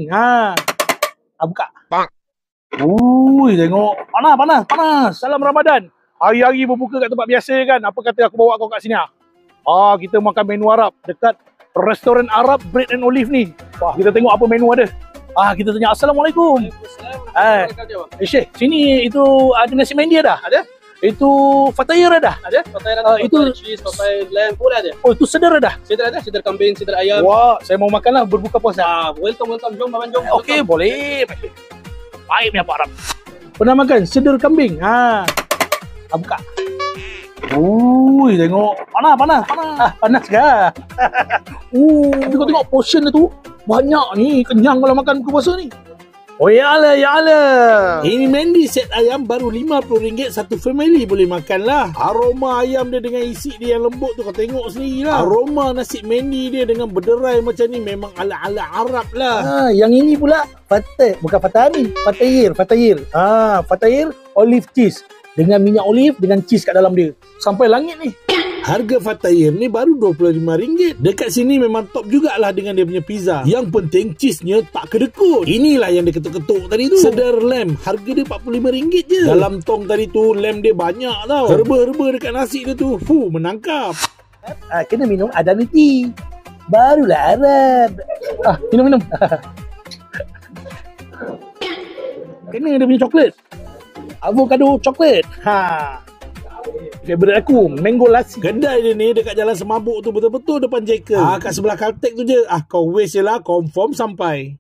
Ha. Buka. Ui, tengok. Panas. Salam Ramadan. Hari-hari berbuka kat tempat biasa kan. Apa kata aku bawa kau kat sini ah? Kita makan menu Arab dekat restoran Arab Bread and Olive ni. Wah, kita tengok apa menu ada. Kita tanya Assalamualaikum. Syekh, sini itu ada nasi mendi ada? Ada. Itu fatayir ada? Ada. Fatayir ada, itu cheese, fatayir lamb pun ada. Oh, itu sedar ada? Sedar ada, sedar kambing, sedar ayam. Wah, saya mau makan lah berbuka puasa. Welcome, jom Baban, jom. Okey, boleh. Baik ni Pak Arab. Pernah makan sedar kambing? Buka. Ui, tengok. Panas ke? Tapi kau tengok portion dia tu banyak ni. Kenyang kalau makan buka puasa ni. Oh ya Allah. Ini mendi set ayam baru RM50 satu family boleh makan lah. Aroma ayam dia dengan isi dia yang lembut tu kau tengok sendiri lah. Aroma nasi mendi dia dengan berderai macam ni memang ala-ala Arab lah. Yang ini pula bukan fatayir. Fatayir olive cheese. Dengan minyak olive dengan cheese kat dalam dia. Sampai langit ni. Harga fatayir ni baru RM25. Dekat sini memang top jugalah dengan dia punya pizza. Yang penting cheese-nya tak kedekut. Inilah yang dia ketuk-ketuk tadi tu. Sedar lamb. Harga dia RM45 je. Dalam tong tadi tu lamb dia banyak tau. Herba-herba dekat nasi dia tu. Menangkap. Kena minum Adani tea. Barulah Arab. Minum. Kena dia punya coklat. Avocado coklat. Favorite aku, mango lassi. Kedai dia ni dekat Jalan Semabuk tu betul-betul depan Jekyll. Kat sebelah Caltech tu je. Kau waste je lah, confirm sampai.